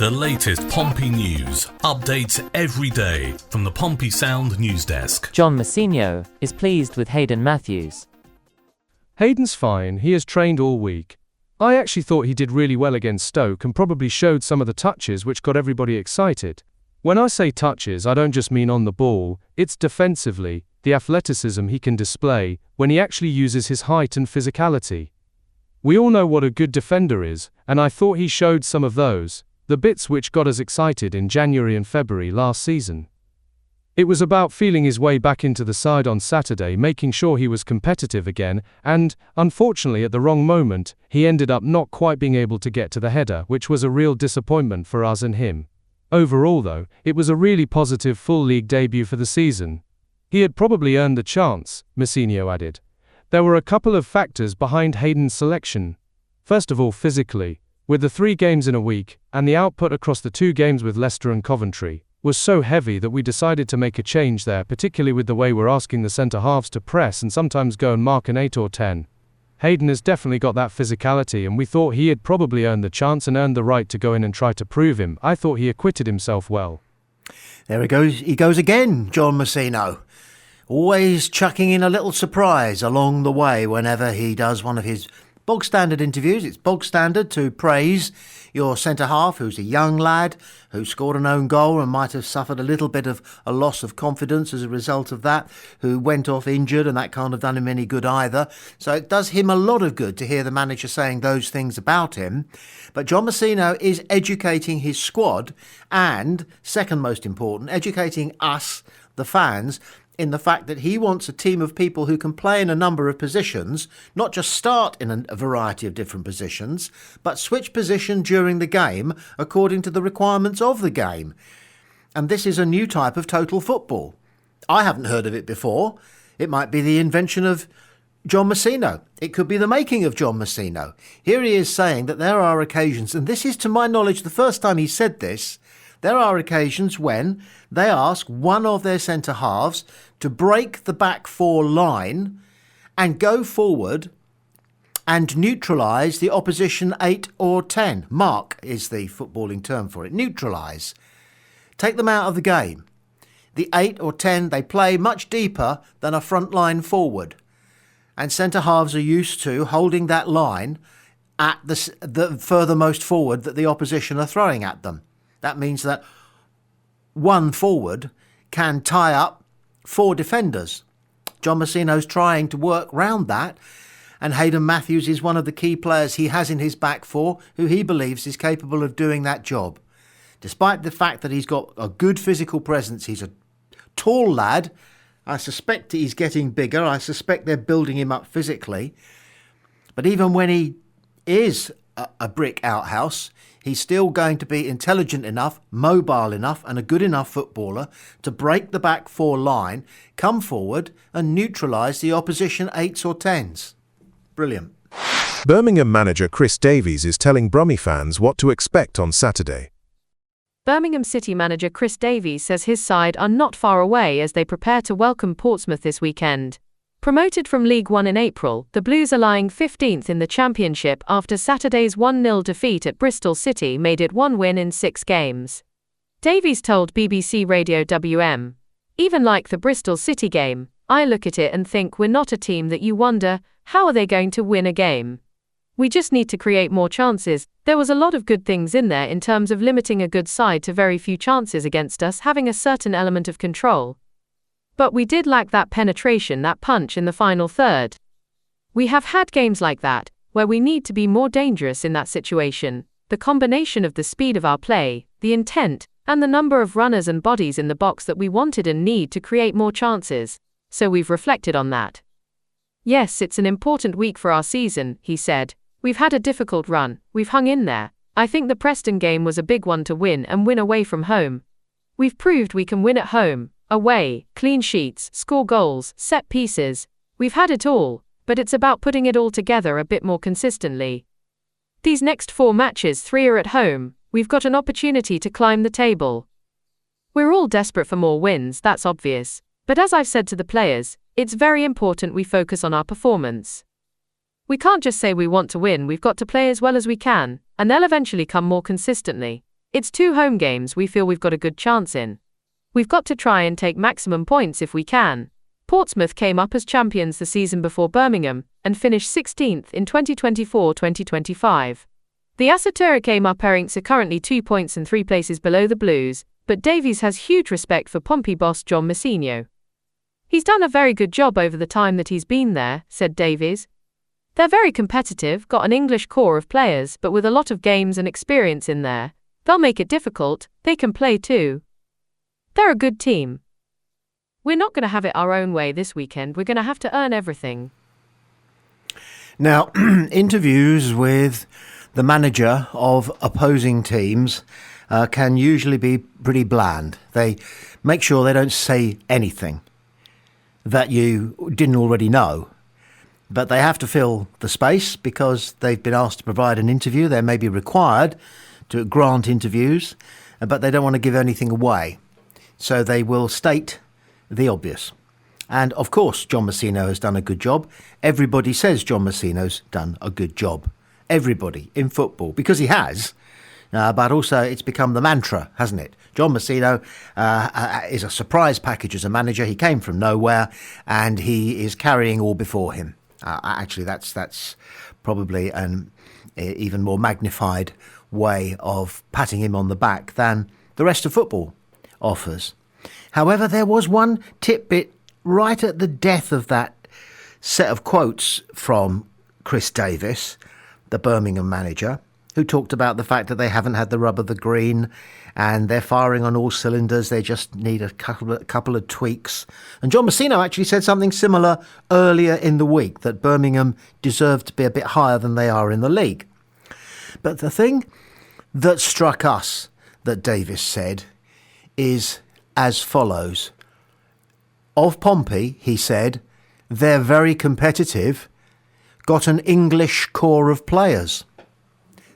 The latest Pompey news, updates every day from the Pompey Sound news desk. John Mousinho is pleased with Hayden Matthews. Hayden's fine, he has trained all week. I actually thought he did really well against Stoke and probably showed some of the touches which got everybody excited. When I say touches, I don't just mean on the ball, it's defensively, the athleticism he can display when he actually uses his height and physicality. We all know what a good defender is, and I thought he showed some of those, the bits which got us excited in January and February last season. It was about feeling his way back into the side on Saturday, making sure he was competitive again, and, unfortunately at the wrong moment, he ended up not quite being able to get to the header, which was a real disappointment for us and him. Overall though, it was a really positive full league debut for the season. He had probably earned the chance, Mousinho added. There were a couple of factors behind Hayden's selection. First of all, physically, with the 3 games in a week, and the output across the 2 games with Leicester and Coventry, was so heavy that we decided to make a change there, particularly with the way we're asking the centre-halves to press and sometimes go and mark an 8 or 10. Hayden has definitely got that physicality, and we thought he had probably earned the chance and earned the right to go in and try to prove him. I thought he acquitted himself well. There he goes again, John Mousinho. Always chucking in a little surprise along the way whenever he does one of his bog standard interviews. It's bog standard to praise your centre-half, who's a young lad, who scored an own goal and might have suffered a little bit of a loss of confidence as a result of that, who went off injured, and that can't have done him any good either. So it does him a lot of good to hear the manager saying those things about him. But John Mousinho is educating his squad and, second most important, educating us, the fans, in the fact that he wants a team of people who can play in a number of positions, not just start in a variety of different positions, but switch position during the game according to the requirements of the game. And this is a new type of total football. I haven't heard of it before. It might be the invention of John Mousinho. It could be the making of John Mousinho. Here he is saying that there are occasions, and this is to my knowledge the first time he said this, there are occasions when they ask one of their centre-halves to break the back 4 line and go forward and neutralise the opposition 8 or 10. Mark is the footballing term for it. Neutralise. Take them out of the game. The 8 or 10, they play much deeper than a front line forward. And centre-halves are used to holding that line at the furthermost forward that the opposition are throwing at them. That means that one forward can tie up 4 defenders. John Mousinho's trying to work round that, and Hayden Matthews is one of the key players he has in his back 4 who he believes is capable of doing that job. Despite the fact that he's got a good physical presence, he's a tall lad. I suspect he's getting bigger. I suspect they're building him up physically. But even when he is a brick outhouse, he's still going to be intelligent enough, mobile enough and a good enough footballer to break the back 4 line, come forward and neutralise the opposition 8s or 10s. Brilliant. Birmingham manager Chris Davies is telling Brummie fans what to expect on Saturday. Birmingham City manager Chris Davies says his side are not far away as they prepare to welcome Portsmouth this weekend. Promoted from League One in April, the Blues are lying 15th in the Championship after Saturday's 1-0 defeat at Bristol City made it 1 win in 6 games. Davies told BBC Radio WM, "Even like the Bristol City game, I look at it and think we're not a team that you wonder, how are they going to win a game? We just need to create more chances. There was a lot of good things in there in terms of limiting a good side to very few chances against us, having a certain element of control. But we did lack that penetration, that punch in the final third. We have had games like that, where we need to be more dangerous in that situation. The combination of the speed of our play, the intent, and the number of runners and bodies in the box that we wanted and need to create more chances. So we've reflected on that. Yes, it's an important week for our season," he said. "We've had a difficult run, we've hung in there. I think the Preston game was a big one to win and win away from home. We've proved we can win at home, away, clean sheets, score goals, set pieces. We've had it all, but it's about putting it all together a bit more consistently. These next 4 matches, 3 are at home, we've got an opportunity to climb the table. We're all desperate for more wins, that's obvious. But as I've said to the players, it's very important we focus on our performance. We can't just say we want to win, we've got to play as well as we can, and they'll eventually come more consistently. It's 2 home games we feel we've got a good chance in. We've got to try and take maximum points if we can. Portsmouth came up as champions the season before Birmingham and finished 16th in 2024-2025. The Asatura came up Erinks are currently 2 points and 3 places below the Blues, but Davies has huge respect for Pompey boss John Mousinho. He's done a very good job over the time that he's been there, said Davies. They're very competitive, got an English core of players, but with a lot of games and experience in there. They'll make it difficult, they can play too. They're a good team. We're not going to have it our own way this weekend, we're going to have to earn everything. Now, interviews with the manager of opposing teams can usually be pretty bland. They make sure they don't say anything that you didn't already know. But they have to fill the space because they've been asked to provide an interview. They may be required to grant interviews, but they don't want to give anything away. So they will state the obvious. And of course, John Mousinho has done a good job. Everybody says John Mousinho's done a good job. Everybody in football, because he has. But also it's become the mantra, hasn't it? John Mousinho is a surprise package as a manager. He came from nowhere and he is carrying all before him. Actually, that's probably an even more magnified way of patting him on the back than the rest of football offers. However, there was one tidbit right at the death of that set of quotes from Chris Davies, the Birmingham manager, who talked about the fact that they haven't had the rub of the green and they're firing on all cylinders. They just need a couple of tweaks. And John Mousinho actually said something similar earlier in the week, that Birmingham deserved to be a bit higher than they are in the league. But the thing that struck us that Davies said is as follows. Of Pompey, he said, they're very competitive, got an English core of players.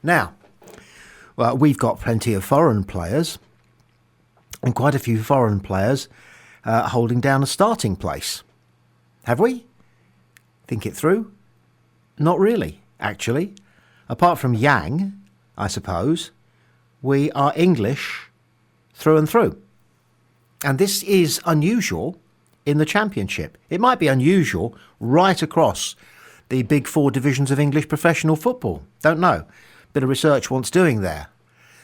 Now, well, we've got plenty of foreign players and quite a few foreign players holding down a starting place. Have we? Think it through? Not really, actually. Apart from Yang, I suppose, we are English through and through. And this is unusual in the Championship. It might be unusual right across the big 4 divisions of English professional football. Don't know. Bit of research wants doing there.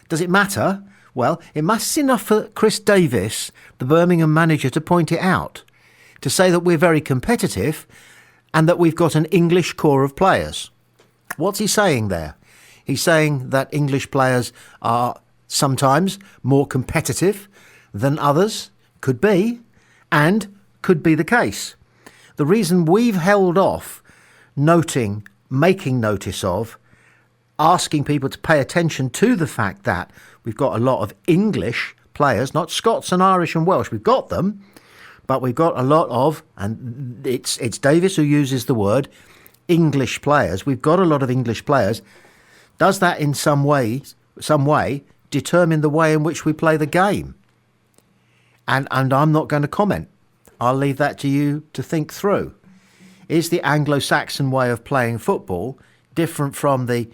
Does it matter? Well, it matters enough for Chris Davies, the Birmingham manager, to point it out, to say that we're very competitive and that we've got an English core of players. What's he saying there? He's saying that English players are sometimes more competitive than others, could be, and could be the case. The reason we've held off making notice of, asking people to pay attention to the fact that we've got a lot of English players, not Scots and Irish and Welsh. We've got them, but we've got a lot of, and it's Davies who uses the word, English players. We've got a lot of English players. Does that in some way determine the way in which we play the game? And I'm not going to comment. I'll leave that to you to think through. Is the Anglo-Saxon way of playing football different from the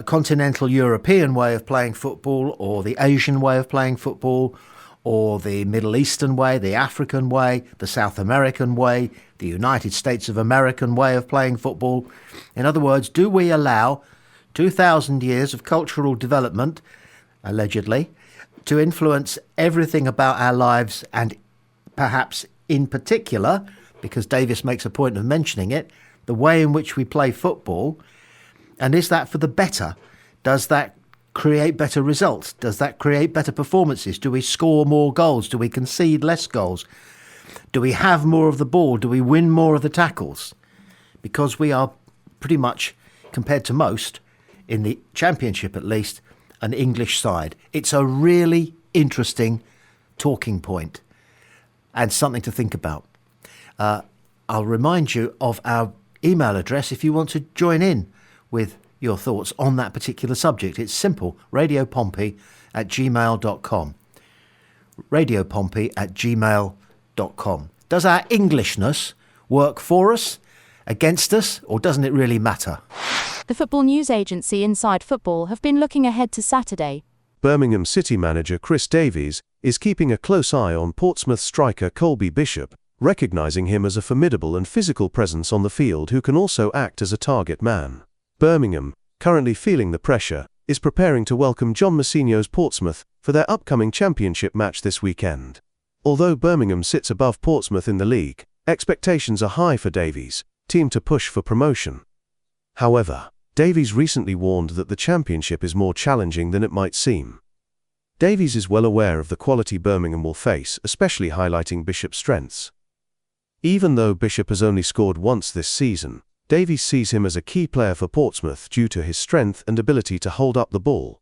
continental European way of playing football, or the Asian way of playing football, or the Middle Eastern way, the African way, the South American way, the United States of American way of playing football? In other words, do we allow 2,000 years of cultural development, allegedly, to influence everything about our lives, and perhaps in particular, because Davies makes a point of mentioning it, the way in which we play football? And is that for the better? Does that create better results? Does that create better performances? Do we score more goals? Do we concede less goals? Do we have more of the ball? Do we win more of the tackles? Because we are pretty much, compared to most, in the Championship at least, an English side. It's a really interesting talking point and something to think about. I'll remind you of our email address if you want to join in with your thoughts on that particular subject. It's simple, radiopompey@gmail.com. radiopompey@gmail.com. Does our Englishness work for us, against us, or doesn't it really matter? The football news agency Inside Football have been looking ahead to Saturday. Birmingham City manager Chris Davies is keeping a close eye on Portsmouth striker Colby Bishop, recognising him as a formidable and physical presence on the field who can also act as a target man. Birmingham, currently feeling the pressure, is preparing to welcome John Mousinho's Portsmouth for their upcoming championship match this weekend. Although Birmingham sits above Portsmouth in the league, expectations are high for Davies' team to push for promotion. However, Davies recently warned that the championship is more challenging than it might seem. Davies is well aware of the quality Birmingham will face, especially highlighting Bishop's strengths. Even though Bishop has only scored once this season, Davies sees him as a key player for Portsmouth due to his strength and ability to hold up the ball.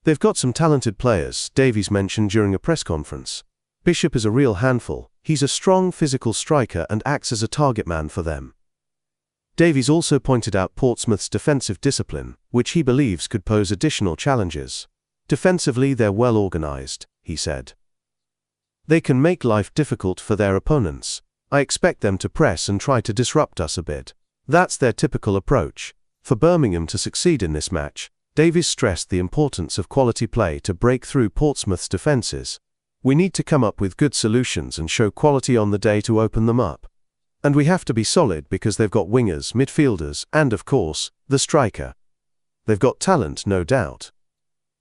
They've got some talented players, Davies mentioned during a press conference. Bishop is a real handful, he's a strong physical striker and acts as a target man for them. Davies also pointed out Portsmouth's defensive discipline, which he believes could pose additional challenges. Defensively they're well organised, he said. They can make life difficult for their opponents. I expect them to press and try to disrupt us a bit. That's their typical approach. For Birmingham to succeed in this match, Davies stressed the importance of quality play to break through Portsmouth's defences. We need to come up with good solutions and show quality on the day to open them up. And we have to be solid because they've got wingers, midfielders, and of course, the striker. They've got talent, no doubt.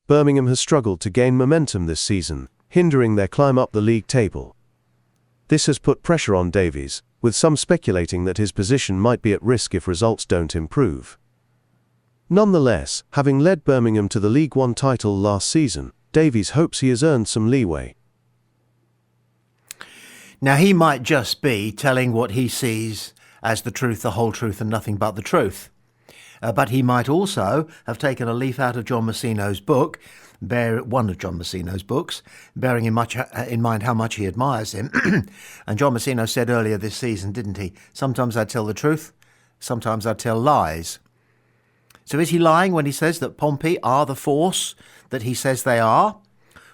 Birmingham has struggled to gain momentum this season, hindering their climb up the league table. This has put pressure on Davies, with some speculating that his position might be at risk if results don't improve. Nonetheless, having led Birmingham to the League One title last season, Davies hopes he has earned some leeway. Now, he might just be telling what he sees as the truth, the whole truth, and nothing but the truth. But he might also have taken a leaf out of John Mousinho's book, one of John Mousinho's books, bearing in mind how much he admires him. And John Mousinho said earlier this season, didn't he? Sometimes I tell the truth, sometimes I tell lies. So is he lying when he says that Pompey are the force that he says they are?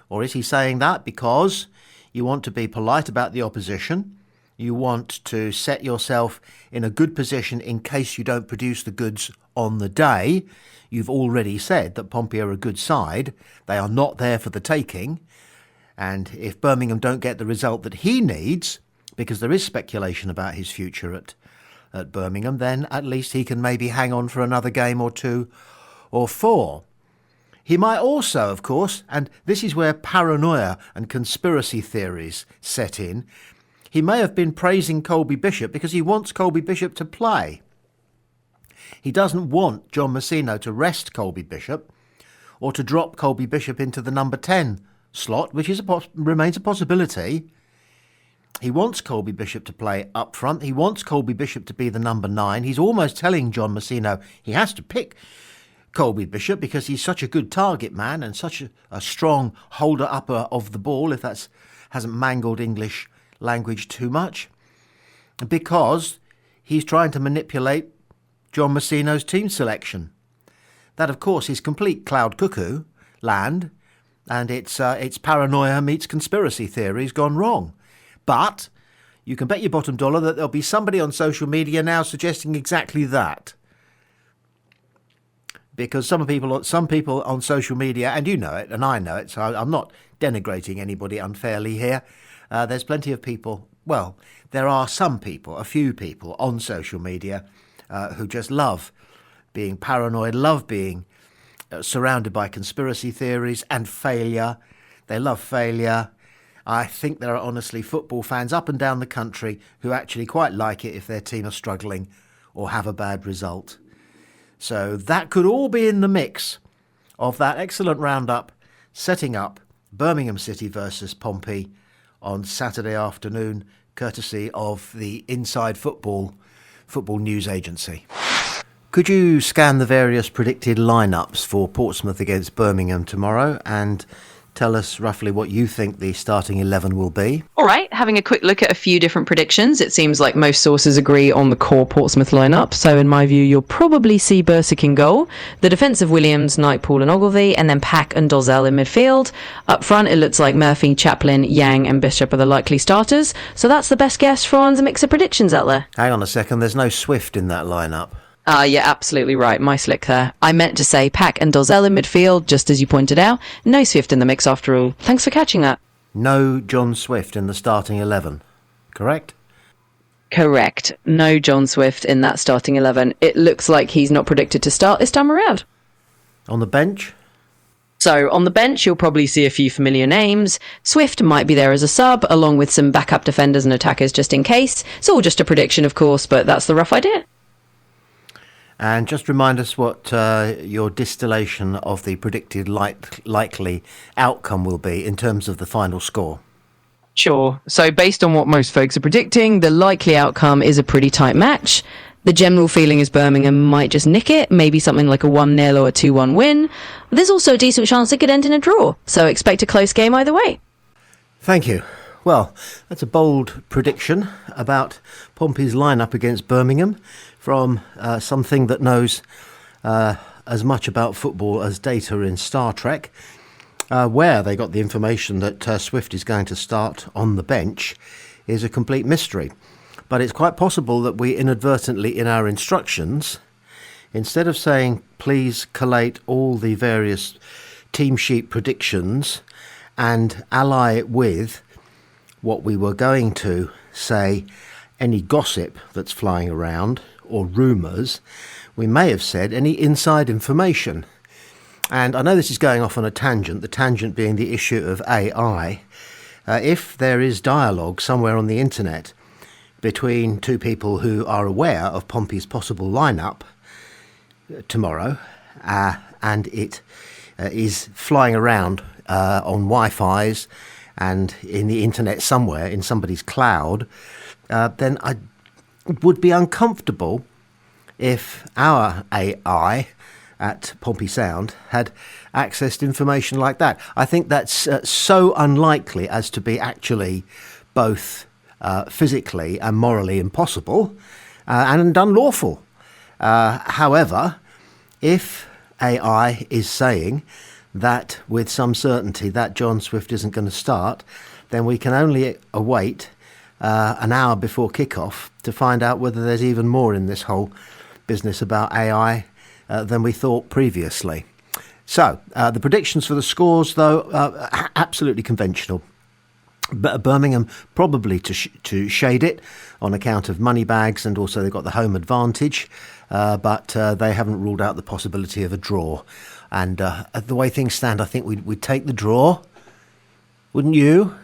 Or is he saying that because you want to be polite about the opposition, you want to set yourself in a good position in case you don't produce the goods on the day? You've already said that Pompey are a good side. They are not there for the taking. And if Birmingham don't get the result that he needs, because there is speculation about his future at Birmingham, then at least he can maybe hang on for another game or two or four. He might also, of course, and this is where paranoia and conspiracy theories set in, he may have been praising Colby Bishop because he wants Colby Bishop to play. He doesn't want John Mousinho to rest Colby Bishop or to drop Colby Bishop into the number 10 slot, which remains a possibility. He wants Colby Bishop to play up front. He wants Colby Bishop to be the number 9. He's almost telling John Mousinho he has to pick Colby Bishop because he's such a good target man and such a strong holder-upper of the ball, if that hasn't mangled English language too much, because he's trying to manipulate John Mousinho's team selection. That, of course, is complete cloud cuckoo land, and it's paranoia meets conspiracy theories gone wrong. But you can bet your bottom dollar that there'll be somebody on social media now suggesting exactly that. Because some people on social media, and you know it, and I know it, so I'm not denigrating anybody unfairly here. There's plenty of people, well, there are some people, a few people on social media who just love being paranoid, love being surrounded by conspiracy theories and failure. They love failure. I think there are honestly football fans up and down the country who actually quite like it if their team are struggling or have a bad result. So that could all be in the mix of that excellent roundup setting up Birmingham City versus Pompey on Saturday afternoon, courtesy of the Inside Football news agency. Could you scan the various predicted lineups for Portsmouth against Birmingham tomorrow and tell us roughly what you think the starting 11 will be? All right, having a quick look at a few different predictions. It seems like most sources agree on the core Portsmouth lineup. So in my view, you'll probably see Bursick in goal, the defence of Williams, Knight, Poole and Ogilvie, and then Pack and Dozzell in midfield. Up front, it looks like Murphy, Chaplin, Yang and Bishop are the likely starters. So that's the best guess, Franz, a mix of predictions out there. Hang on a second, there's no Swift in that lineup. You're absolutely right. My slick there. I meant to say Pack and Dozzell in midfield, just as you pointed out. No Swift in the mix after all. Thanks for catching that. No John Swift in the starting 11, correct? Correct. No John Swift in that starting 11. It looks like he's not predicted to start this time around. On the bench? So on the bench, you'll probably see a few familiar names. Swift might be there as a sub, along with some backup defenders and attackers just in case. It's all just a prediction, of course, but that's the rough idea. And just remind us what your distillation of the predicted likely outcome will be in terms of the final score. Sure. So based on what most folks are predicting, the likely outcome is a pretty tight match. The general feeling is Birmingham might just nick it, maybe something like a 1-0 or a 2-1 win. There's also a decent chance it could end in a draw, so expect a close game either way. Thank you. Well, that's a bold prediction about Pompey's lineup against Birmingham from something that knows as much about football as Data in Star Trek. Where they got the information that Swift is going to start on the bench is a complete mystery. But it's quite possible that we inadvertently, in our instructions, instead of saying, please collate all the various team sheet predictions and ally it with what we were going to say, any gossip that's flying around or rumours, we may have said any inside information. And I know this is going off on a tangent, the tangent being the issue of AI. If there is dialogue somewhere on the internet between two people who are aware of Pompey's possible lineup tomorrow, and it is flying around on Wi-Fi's and in the internet somewhere in somebody's cloud, then I would be uncomfortable if our AI at Pompey Sound had accessed information like that. I think that's so unlikely as to be actually both physically and morally impossible and unlawful. However, if AI is saying that with some certainty that John Swift isn't going to start, then we can only await an hour before kickoff to find out whether there's even more in this whole business about AI than we thought previously. So, the predictions for the scores, though, absolutely conventional. Birmingham probably to shade it on account of money bags, and also they've got the home advantage, but they haven't ruled out the possibility of a draw. And the way things stand, I think we'd take the draw. Wouldn't you?